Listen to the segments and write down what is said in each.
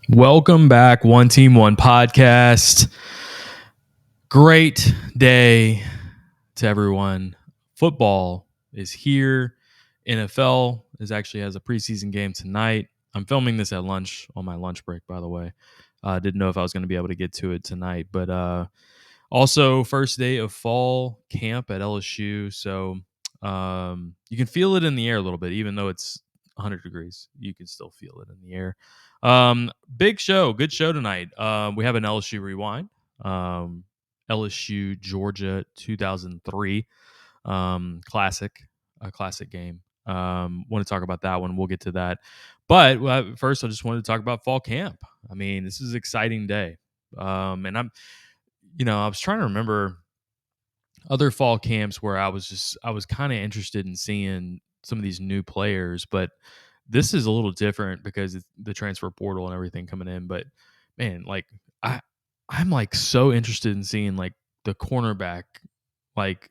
Welcome back, One Team, One Podcast. Great day to everyone. Football is here. NFL actually has a preseason game tonight. I'm filming this at lunch on my lunch break, by the way. Didn't know if I was going to be able to get to it tonight, but also first day of fall camp at LSU. So you can feel it in the air a little bit, even though it's 100 degrees. You can still feel it in the air. Big show, good show tonight. We have an LSU rewind. LSU Georgia 2003 classic, a classic game. Want to talk about that one? We'll get to that. But first, I just wanted to talk about fall camp. I mean, this is an exciting day, and I was trying to remember other fall camps where I was kind of interested in seeing some of these new players, but this is a little different because it's the transfer portal and everything coming in. But man, like I I'm like so interested in seeing like the cornerback like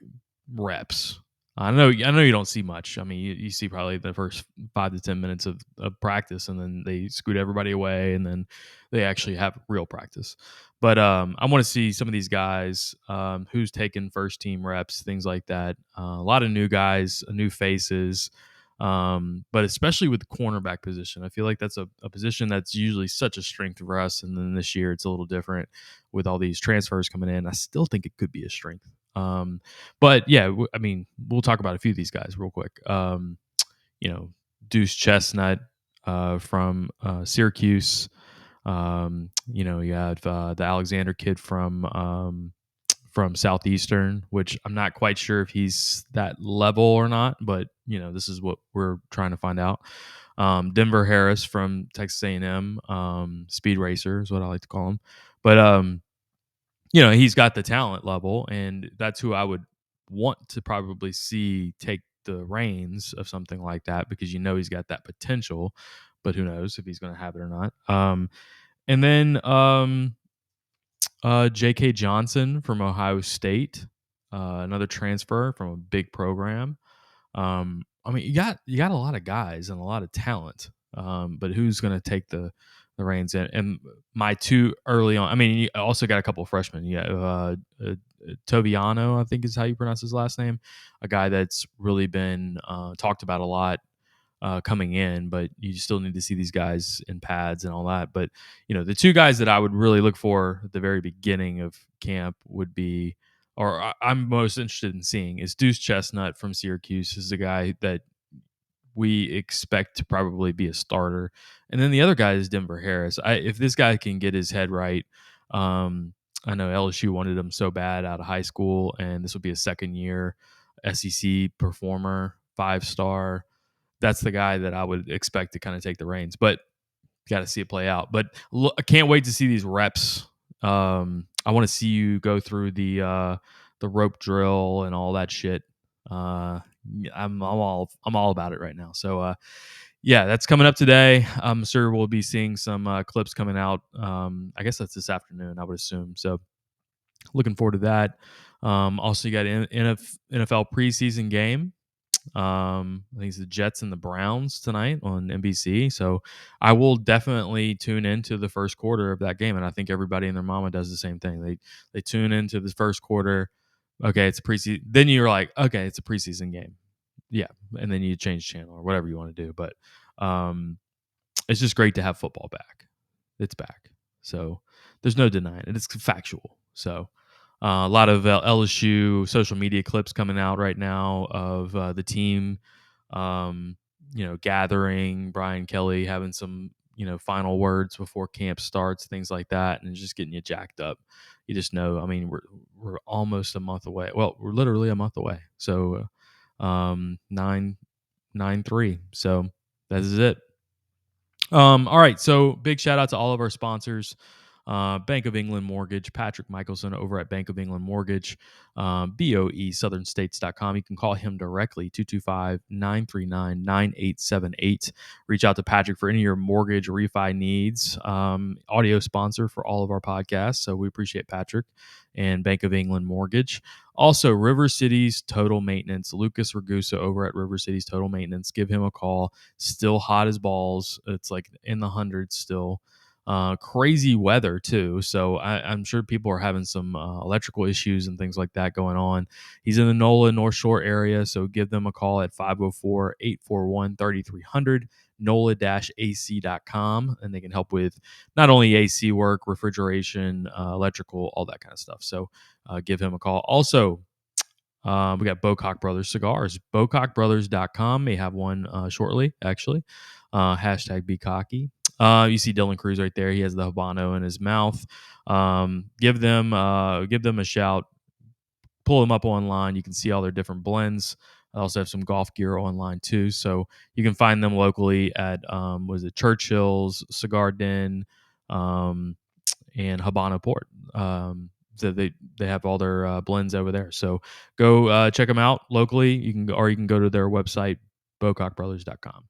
reps. I know you don't see much. I mean, you see probably the first 5 to 10 minutes of practice, and then they scoot everybody away, and then they actually have real practice. But I want to see some of these guys who's taking first team reps, things like that. A lot of new guys, new faces, but especially with the cornerback position, I feel like that's a position that's usually such a strength for us. And then this year it's a little different with all these transfers coming in. I still think it could be a strength. But yeah, I mean, we'll talk about a few of these guys real quick. You know, Deuce Chestnut from Syracuse. You have the Alexander kid from Southeastern, which I'm not quite sure if he's that level or not, but this is what we're trying to find out. Denver Harris from Texas A&M, speed racer is what I like to call him. But he's got the talent level, and that's who I would want to probably see take the reins of something like that, because he's got that potential, but who knows if he's going to have it or not. And then J.K. Johnson from Ohio State, another transfer from a big program. I mean, you got a lot of guys and a lot of talent, but who's going to take the reins? And my two early on, I mean, you also got a couple of freshmen. Yeah, Toviano, I think is how you pronounce his last name, a guy that's really been talked about a lot coming in, but you still need to see these guys in pads and all that. But the two guys that I would really look for at the very beginning of camp would be, or I'm most interested in seeing, is Deuce Chestnut from Syracuse. This is a guy that we expect to probably be a starter, and then the other guy is Denver Harris. If this guy can get his head right, I know LSU wanted him so bad out of high school, and this will be a second year SEC performer, 5-star. That's the guy that I would expect to kind of take the reins, but got to see it play out. But I can't wait to see these reps. I want to see you go through the rope drill and all that shit. I'm all about it right now. So yeah, that's coming up today. I'm sure we'll be seeing some clips coming out. I guess that's this afternoon, I would assume. So looking forward to that. Also, you got an NFL preseason game. I think it's the Jets and the Browns tonight on NBC. So I will definitely tune into the first quarter of that game, and I think everybody and their mama does the same thing. They tune into the first quarter. Okay, it's a preseason. Then you're like, okay, it's a preseason game. Yeah, and then you change channel or whatever you want to do. But it's just great to have football back. It's back, so there's no denying it. It's factual. So a lot of LSU social media clips coming out right now of the team, gathering, Brian Kelly having some, final words before camp starts, things like that, and just getting you jacked up. You just know. I mean, we're almost a month away. Well, we're literally a month away. So 9-3. So that is it. All right. So big shout out to all of our sponsors. Bank of England Mortgage, Patrick Michelson over at Bank of England Mortgage, BOE Southernstates.com. You can call him directly, 225-939-9878. Reach out to Patrick for any of your mortgage refi needs. Audio sponsor for all of our podcasts. So we appreciate Patrick and Bank of England Mortgage. Also, River Cities Total Maintenance, Lucas Ragusa over at River Cities Total Maintenance. Give him a call. Still hot as balls. It's like in the hundreds still. Crazy weather too, so I'm sure people are having some electrical issues and things like that going on. He's in the NOLA North Shore area, so give them a call at 504-841-3300, nola-ac.com, and they can help with not only AC work, refrigeration, electrical, all that kind of stuff. So give him a call. Also, we got Bocock Brothers cigars. BocockBrothers.com may have one shortly, actually. Hashtag be cocky. You see Dylan Cruz right there. He has the Habano in his mouth. Give them a shout. Pull them up online. You can see all their different blends. I also have some golf gear online too, so you can find them locally at was it Churchill's Cigar Den, and Habano Port. So they have all their blends over there. So go check them out locally. You can go to their website, bocockbrothers.com.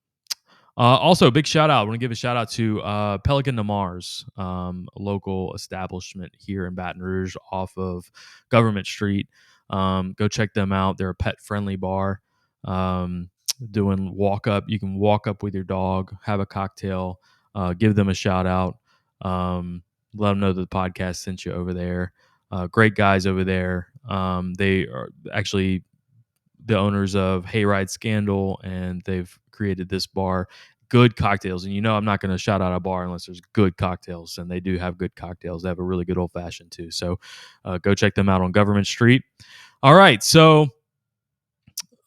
Also, big shout out. I want to give a shout out to Pelican de Mars, a local establishment here in Baton Rouge off of Government Street. Go check them out. They're a pet friendly bar. Doing walk up. You can walk up with your dog, have a cocktail, give them a shout out. Let them know that the podcast sent you over there. Great guys over there. They are actually the owners of Hayride Scandal, and they've created this bar. Good cocktails, and I'm not going to shout out a bar unless there's good cocktails, and they do have good cocktails. They have a really good old fashioned too. So go check them out on Government Street. All right, so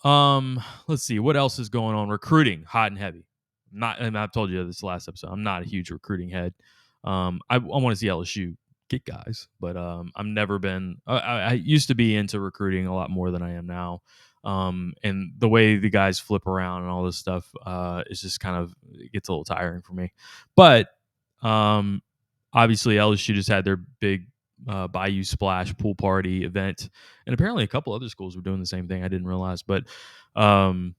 let's see what else is going on. Recruiting, hot and heavy. And I've told you this last episode. I'm not a huge recruiting head. I want to see LSU get guys, but I've never been. I used to be into recruiting a lot more than I am now. And the way the guys flip around and all this stuff is just kind of, it gets a little tiring for me. But obviously LSU just had their big Bayou Splash pool party event, and apparently a couple other schools were doing the same thing. I didn't realize, but you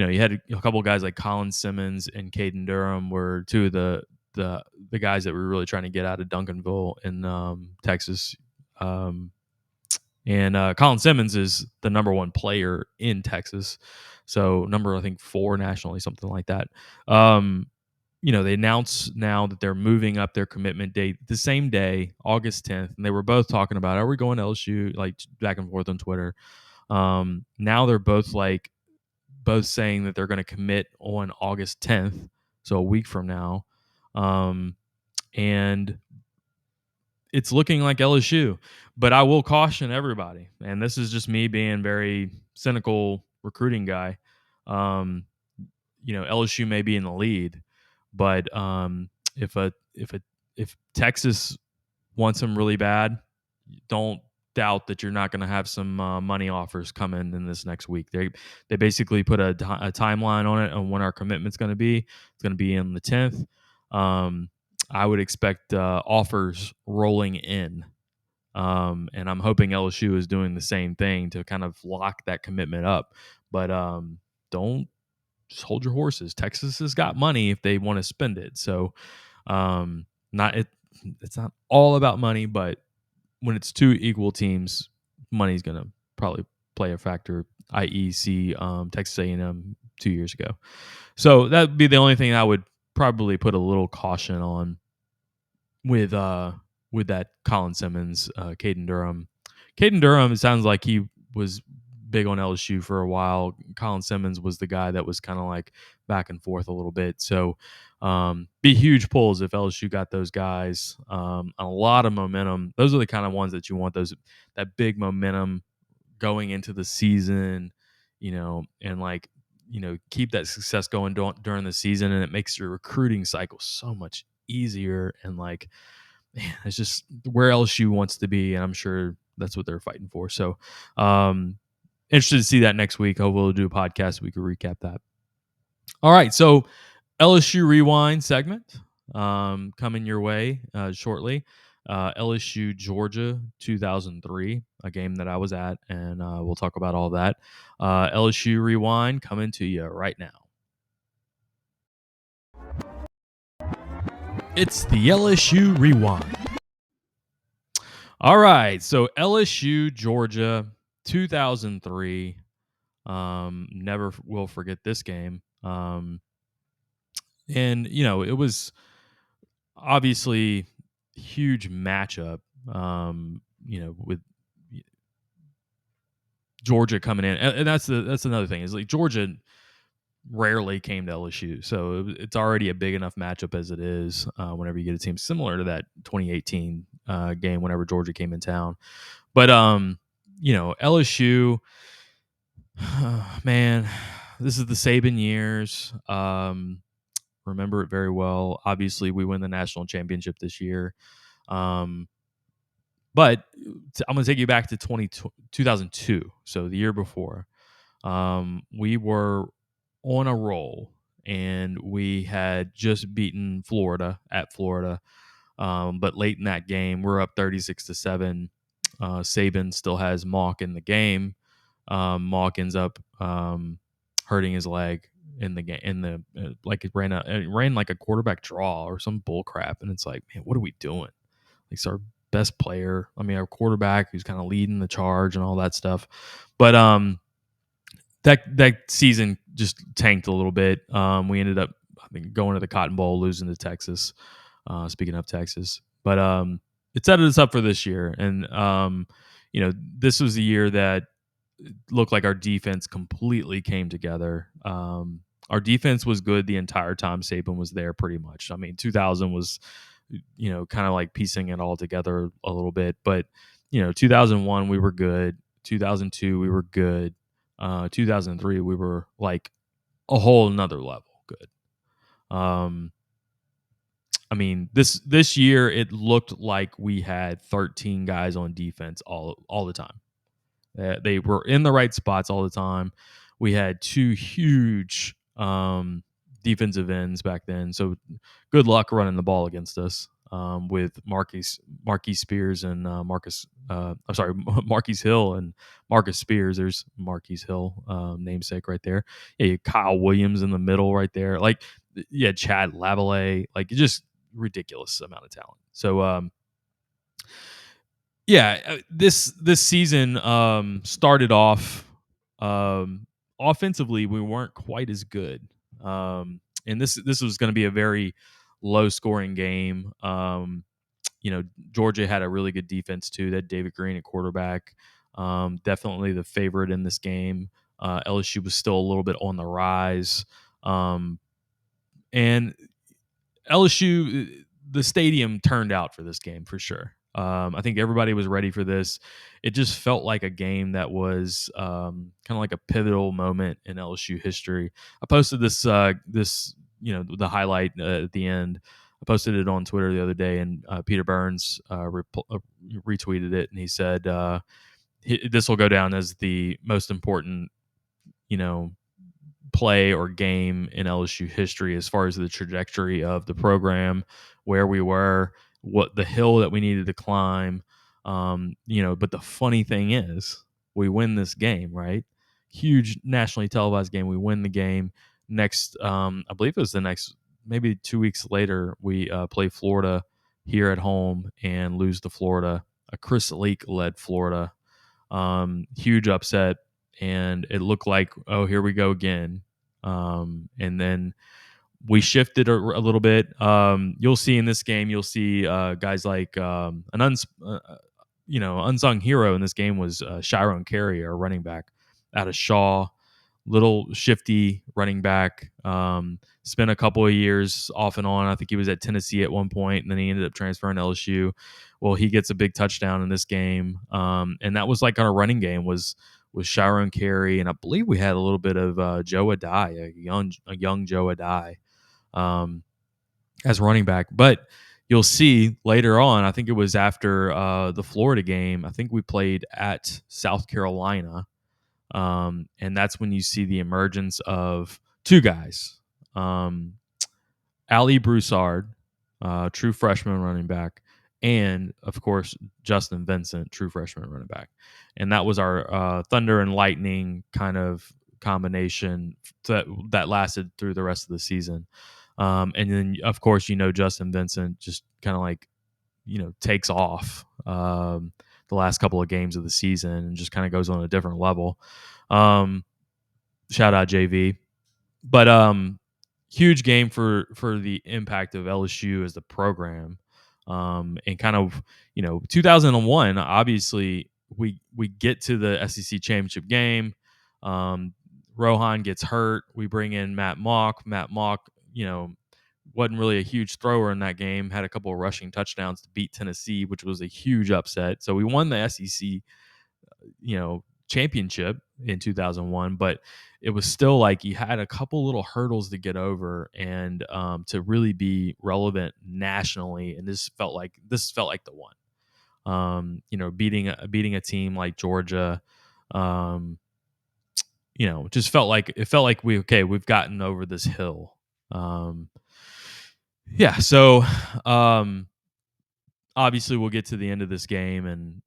had a couple of guys like Colin Simmons and Caden Durham were two of the guys that were really trying to get out of Duncanville in Texas. And Colin Simmons is the number one player in Texas, so number I think 4 nationally, something like that. They announced now that they're moving up their commitment date the same day, August 10th, and they were both talking about, are we going to LSU, like back and forth on Twitter. Now they're both saying that they're going to commit on August 10th, so a week from now, and it's looking like LSU. But I will caution everybody, and this is just me being very cynical recruiting guy. LSU may be in the lead, but if Texas wants them really bad, don't doubt that you're not going to have some money offers coming in this next week. They basically put a timeline on it on when our commitment's going to be. It's going to be in the 10th. I would expect offers rolling in. And I'm hoping LSU is doing the same thing to kind of lock that commitment up. But don't just hold your horses. Texas has got money if they want to spend it. So it's not all about money, but when it's 2 equal teams, money's going to probably play a factor, i.e. see Texas A&M 2 years ago. So that'd be the only thing I would probably put a little caution on with that Colin Simmons, Caden Durham. Caden Durham, it sounds like he was big on LSU for a while. Colin Simmons was the guy that was kind of like back and forth a little bit. So be huge pulls if LSU got those guys. A lot of momentum. Those are the kind of ones that you want, that big momentum going into the season, and keep that success going during the season. And it makes your recruiting cycle so much easier. And man, it's just where LSU wants to be, and I'm sure that's what they're fighting for. So, interested to see that next week. Hopefully, we'll do a podcast so we can recap that. All right, so LSU Rewind segment coming your way shortly. LSU Georgia 2003, a game that I was at, and we'll talk about all that. LSU Rewind coming to you right now. It's the LSU Rewind. All right, so LSU Georgia 2003. Never will forget this game. And it was obviously huge matchup. With Georgia coming in, and that's another thing is like Georgia rarely came to LSU, so it's already a big enough matchup as it is. Whenever you get a team similar to that 2018 game, whenever Georgia came in town, but LSU, man, this is the Saban years. Remember it very well. Obviously, we win the national championship this year. But I'm going to take you back to 2002, so the year before. We were on a roll, and we had just beaten Florida at Florida. But late in that game, we're up 36-7. Saban still has Mock in the game. Mock ends up hurting his leg in the game. Like it ran like a quarterback draw or some bull crap, and it's like, man, what are we doing? Like, it's our best player. I mean, our quarterback who's kind of leading the charge and all that stuff. But that season just tanked a little bit. We ended up, I think, going to the Cotton Bowl, losing to Texas. Speaking of Texas, but it set us up for this year, and this was the year that looked like our defense completely came together. Our defense was good the entire time Saban was there, pretty much. I mean, 2000 was, kind of like piecing it all together a little bit, but 2001 we were good. 2002 we were good. 2003 we were like a whole nother level good. I mean, this year it looked like we had 13 guys on defense all the time. They were in the right spots all the time. We had two huge defensive ends back then, so good luck running the ball against us with Marquise Spears and Marquise Hill and Marcus Spears. There's Marquise Hill, namesake right there. Yeah, you had Kyle Williams in the middle right there. Like, yeah, Chad Lavallee. Like, just ridiculous amount of talent. So this season started off offensively. We weren't quite as good, and this was going to be a very low scoring game. Georgia had a really good defense too. That David Green at quarterback, definitely the favorite in this game. LSU was still a little bit on the rise, and LSU, the stadium turned out for this game for sure. I think everybody was ready for this. It just felt like a game that was kind of like a pivotal moment in LSU history. I posted this, the highlight at the end. I posted it on Twitter the other day, and Peter Burns retweeted it, and he said, "This will go down as the most important, play or game in LSU history as far as the trajectory of the program, where we were, what the hill that we needed to climb." But the funny thing is, we win this game, right? Huge nationally televised game. We win the game. Next, I believe it was the next, maybe 2 weeks later, we play Florida here at home and lose to Florida, a Chris Leak led Florida. Huge upset. And it looked like, oh, here we go again. And then we shifted a little bit. You'll see in this game, you'll see guys like unsung hero in this game was Chiron Carey, our running back out of Shaw. Little shifty running back. Spent a couple of years off and on. I think he was at Tennessee at one point, and then he ended up transferring to LSU. Well, he gets a big touchdown in this game, and that was like our running game was Chiron Carey, and I believe we had a little bit of Joe Adai, a young Joe Adai, as running back. But you'll see later on, I think it was after the Florida game, I think we played at South Carolina. And that's when you see the emergence of two guys, Ali Broussard, true freshman running back, and of course Justin Vincent, true freshman running back. And that was our thunder and lightning kind of combination that lasted through the rest of the season. And then of course Justin Vincent just kind of like takes off the last couple of games of the season and just kind of goes on a different level. Shout out JV. But huge game for the impact of LSU as the program, and kind of 2001. Obviously, we get to the SEC championship game. Um, Rohan gets hurt. We bring in Matt Mock. Matt Mock, wasn't really a huge thrower in that game. Had a couple of rushing touchdowns to beat Tennessee, which was a huge upset. So we won the SEC, championship in 2001, but it was still like you had a couple little hurdles to get over and to really be relevant nationally. And this felt like the one. Beating a team like Georgia, um, just felt like we've gotten over this hill. Um, yeah, so obviously we'll get to the end of this game, and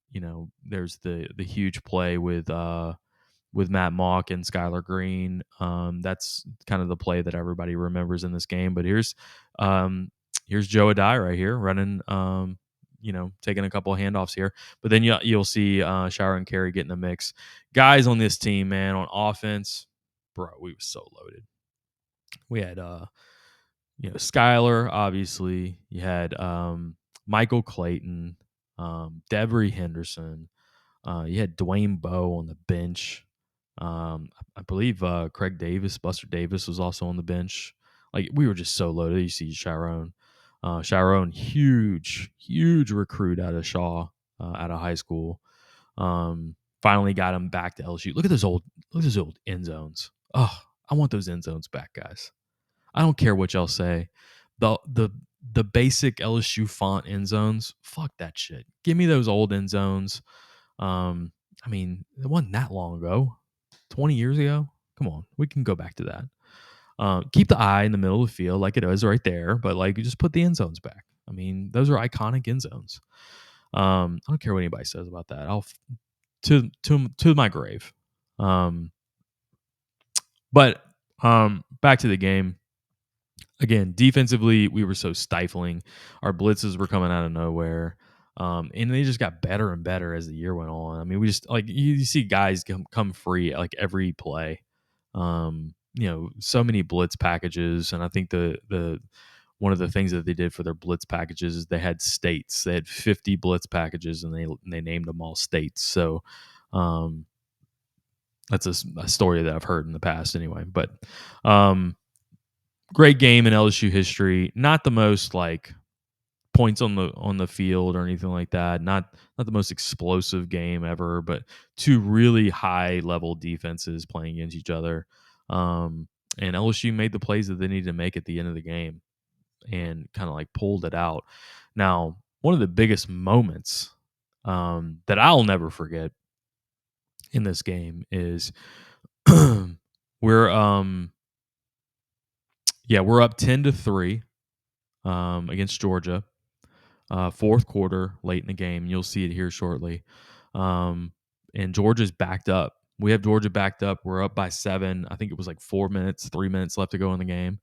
there's the huge play with Matt Mock and Skylar Green. That's kind of the play that everybody remembers in this game. But here's Joe Adai right here running, taking a couple of handoffs here. But then you'll see Shower and Carey get in the mix. Guys on this team, man, on offense, bro, we was so loaded. We had Skylar, obviously. You had Michael Clayton, Devery Henderson. You had Dwayne Bowe on the bench. I believe Craig Davis, Buster Davis was also on the bench. Like, we were just so loaded. You see Chiron. Chiron, huge recruit out of Shaw, out of high school. Finally got him back to LSU. Look at those old end zones. Oh, I want those end zones back, guys. I don't care what y'all say. The basic LSU font end zones, fuck that shit. Give me those old end zones. I mean, it wasn't that long ago. 20 years ago. Come on, we can go back to that. Keep the eye in the middle of the field like it is right there, but like, you just put the end zones back. I mean, those are iconic end zones. I don't care what anybody says about that. To my grave. But back to the game. Again, defensively, we were so stifling. Our blitzes were coming out of nowhere. And they just got better and better as the year went on. I mean, we just, like, you see guys come free like every play. So many blitz packages, and I think the one of the things that they did for their blitz packages is they had states. They had 50 blitz packages, and they named them all states. So that's a story that I've heard in the past anyway. But great game in LSU history. Not the most like points on the field or anything like that. Not the most explosive game ever, but two really high level defenses playing against each other. And LSU made the plays that they needed to make at the end of the game and kind of like pulled it out. Now, one of the biggest moments that I'll never forget in this game is we're up 10-3 against Georgia. Fourth quarter, late in the game. You'll see it here shortly. And Georgia's backed up. We have Georgia backed up. We're up by 7. I think it was like 3 minutes left to go in the game.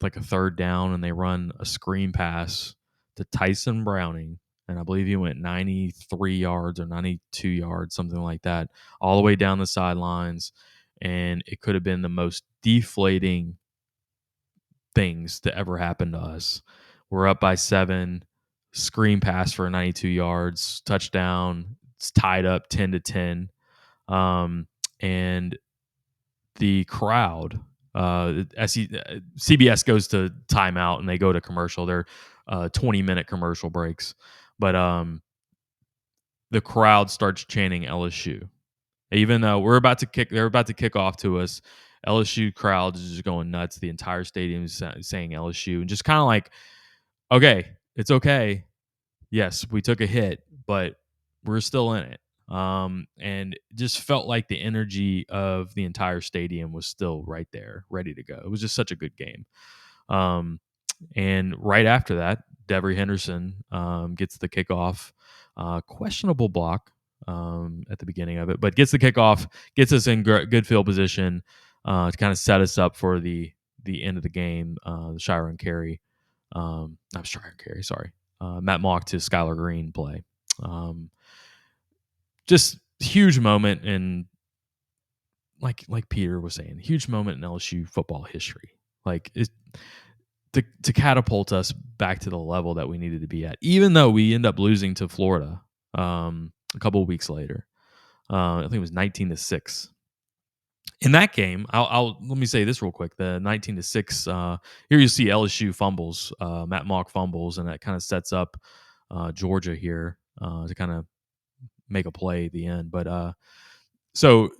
Like a third down, and they run a screen pass to Tyson Browning. And I believe he went 93 yards or 92 yards, something like that, all the way down the sidelines. And it could have been the most deflating things to ever happen to us. We're up by 7, screen pass for 92 yards, touchdown. It's tied up 10-10. And the crowd, CBS goes to timeout and they go to commercial. They're 20-minute commercial breaks. But the crowd starts chanting LSU. Even though they're about to kick off to us, LSU crowd is just going nuts. The entire stadium is saying LSU, and just kind of like, okay, it's okay. Yes, we took a hit, but we're still in it. And it just felt like the energy of the entire stadium was still right there, ready to go. It was just such a good game. And right after that, Devery Henderson gets the kickoff. Questionable block at the beginning of it, but gets the kickoff, gets us in good field position to kind of set us up for the end of the game. The Shire and Carey, not Shire and Carey, sorry, Matt Mock to Skylar Green play. Just huge moment, and like Peter was saying, huge moment in LSU football history. like to catapult us back to the level that we needed to be at, even though we end up losing to Florida a couple of weeks later. I think it was 19-6. In that game, I'll let me say this real quick. The 19-6. Here you see LSU fumbles, Matt Mock fumbles, and that kind of sets up Georgia here to kind of make a play at the end. But so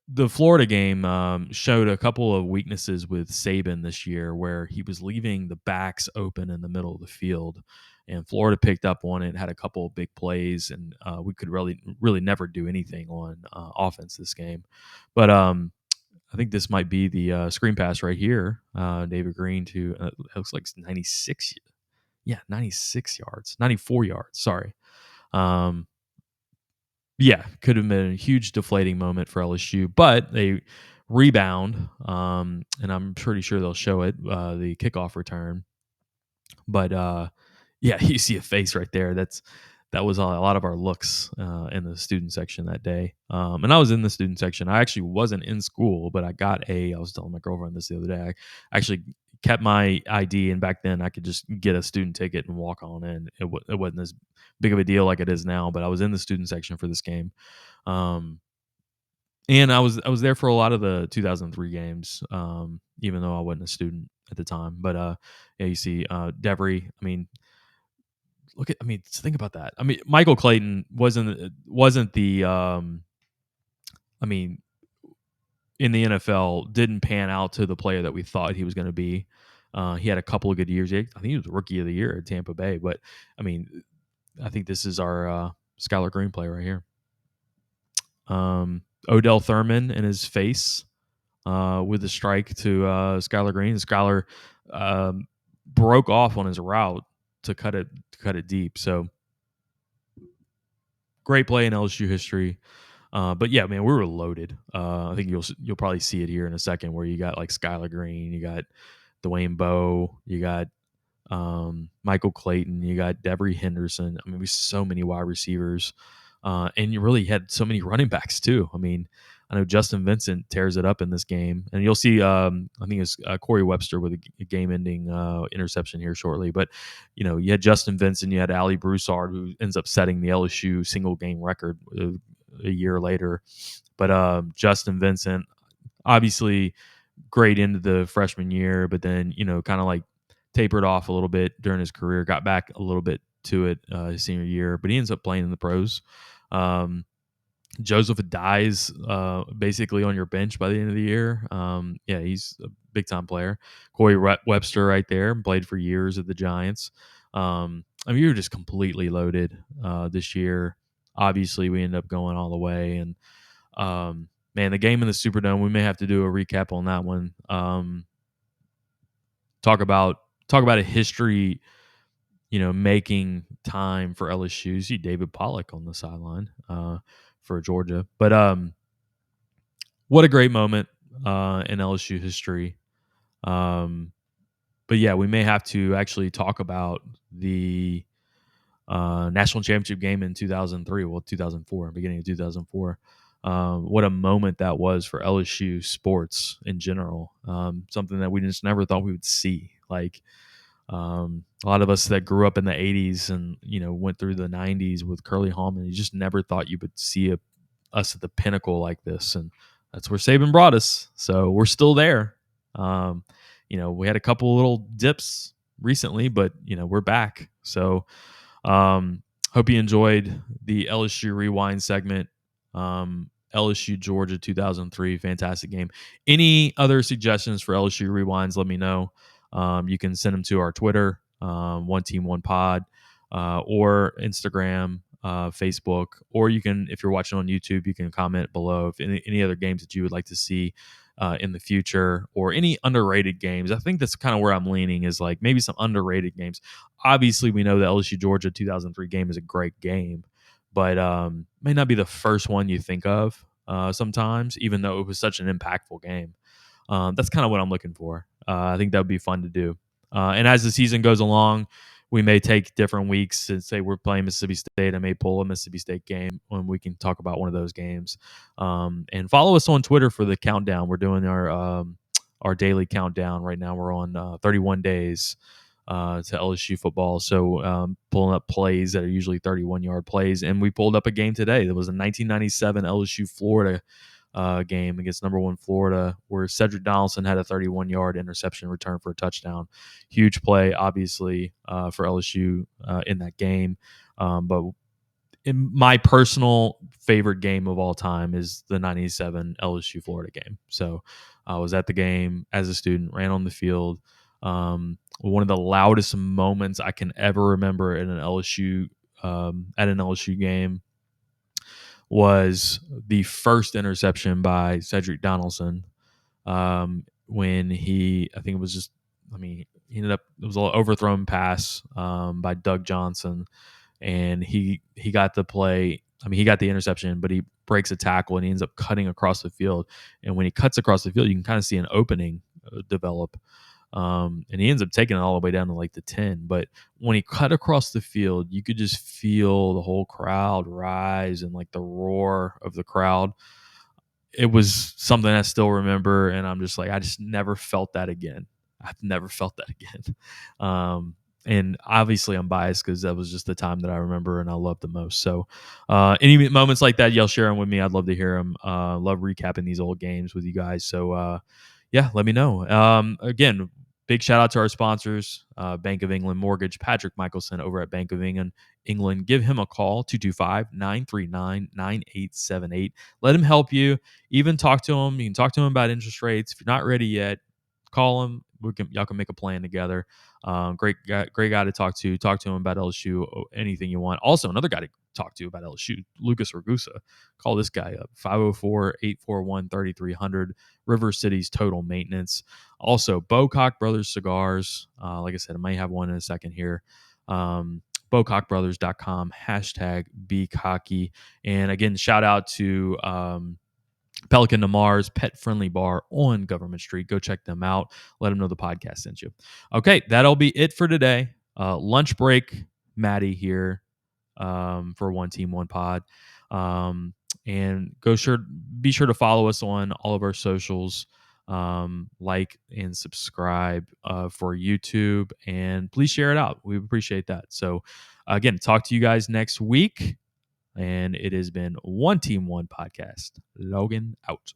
the Florida game showed a couple of weaknesses with Saban this year, where he was leaving the backs open in the middle of the field, and Florida picked up on it, had a couple of big plays, and we could really never do anything on offense this game. But I think this might be the screen pass right here. David Green to it looks like 96. Yeah, 96 yards, 94 yards. Sorry. Um, yeah, could have been a huge deflating moment for LSU, but they rebound, and I'm pretty sure they'll show it, the kickoff return. But yeah, you see a face right there. That was a lot of our looks in the student section that day. And I was in the student section. I actually wasn't in school, but I was telling my girlfriend this the other day. I actually kept my ID, and back then I could just get a student ticket and walk on in. It wasn't as big of a deal like it is now, but I was in the student section for this game. Um, and I was there for a lot of the 2003 games, even though I wasn't a student at the time. But yeah, you see Devery. Think about that. I mean, Michael Clayton wasn't the I mean, in the NFL, didn't pan out to the player that we thought he was going to be. He had a couple of good years. I think he was rookie of the year at Tampa Bay. But I mean, I think this is our Skylar Green play right here. Odell Thurman in his face with the strike to Skylar Green. Skylar broke off on his route to cut it deep. So great play in LSU history. But yeah, man, we were loaded. I think you'll probably see it here in a second, where you got like Skylar Green, you got Dwayne Bowe, you got Michael Clayton, you got Devery Henderson. I mean, we so many wide receivers, and you really had so many running backs too. I mean, I know Justin Vincent tears it up in this game, and you'll see. I think it's Corey Webster with a game-ending interception here shortly. But you had Justin Vincent, you had Ali Broussard, who ends up setting the LSU single-game record a year later. But Justin Vincent, obviously, great into the freshman year, but then kind of like tapered off a little bit during his career, got back a little bit to it his senior year, but he ends up playing in the pros. Joseph dies basically on your bench by the end of the year. Yeah, he's a big time player. Corey Webster right there, played for years at the Giants. You were just completely loaded this year. Obviously, we ended up going all the way, and man, the game in the Superdome, we may have to do a recap on that one. Talk about a history, making time for LSU. You see David Pollock on the sideline for Georgia. But what a great moment in LSU history. But yeah, we may have to actually talk about the national championship game in 2003, 2004, beginning of 2004. What a moment that was for LSU sports in general. Something that we just never thought we would see. Like a lot of us that grew up in the 80s and went through the 90s with Curly Hallman, you just never thought you would see us at the pinnacle like this, and that's where Saban brought us. So we're still there. We had a couple little dips recently, but we're back. So hope you enjoyed the LSU Rewind segment. LSU Georgia 2003, fantastic game. Any other suggestions for LSU Rewinds, let me know. You can send them to our Twitter, One Team One Pod, or Instagram, Facebook, or you can, if you're watching on YouTube, you can comment below if any other games that you would like to see in the future, or any underrated games. I think that's kind of where I'm leaning, is like maybe some underrated games. Obviously, we know the LSU Georgia 2003 game is a great game, but may not be the first one you think of sometimes, even though it was such an impactful game. That's kind of what I'm looking for. I think that would be fun to do. And as the season goes along, we may take different weeks and say we're playing Mississippi State. I may pull a Mississippi State game when we can talk about one of those games. And follow us on Twitter for the countdown. We're doing our our daily countdown. Right now we're on 31 days to LSU football. So pulling up plays that are usually 31-yard plays. And we pulled up a game today. There was a 1997 LSU Florida game against number one Florida, where Cedric Donaldson had a 31-yard interception return for a touchdown. Huge play, obviously, for LSU in that game. But in my personal favorite game of all time is the 97 LSU Florida game. So I was at the game as a student, ran on the field. One of the loudest moments I can ever remember in an LSU at an LSU game was the first interception by Cedric Donaldson, when I think it was just, he ended up, it was an overthrown pass by Doug Johnson, and he got the play. He got the interception, but he breaks a tackle and he ends up cutting across the field. And when he cuts across the field, you can kind of see an opening develop. And he ends up taking it all the way down to like the 10. But when he cut across the field, you could just feel the whole crowd rise and like the roar of the crowd. It was something I still remember, and I'm just like, I just never felt that again. I've never felt that again. And obviously I'm biased because that was just the time that I remember and I loved the most. So any moments like that, y'all share them with me. I'd love to hear them. Love recapping these old games with you guys. So yeah, let me know. Again, big shout out to our sponsors, Bank of England Mortgage, Patrick Michelson over at Bank of England. Give him a call, 225-939-9878. Let him help you. Even talk to him. You can talk to him about interest rates. If you're not ready yet, call him. Y'all can make a plan together. Great guy to talk to. Talk to him about LSU, anything you want. Also, another guy to talk to about LSU, Lucas Ragusa. Call this guy up, 504-841-3300, River City's Total Maintenance. Also, Bocock Brothers Cigars. Like I said, I might have one in a second here. BocockBrothers.com, #BeCocky. And again, shout out to Pelican to Mars, pet friendly bar on Government Street. Go check them out. Let them know the podcast sent you. Okay, that'll be it for today. Lunch break, Maddie here for One Team, One Pod. And be sure to follow us on all of our socials. Like and subscribe for YouTube, and please share it out. We appreciate that. So again, talk to you guys next week. And it has been One Team, One Podcast. Logan out.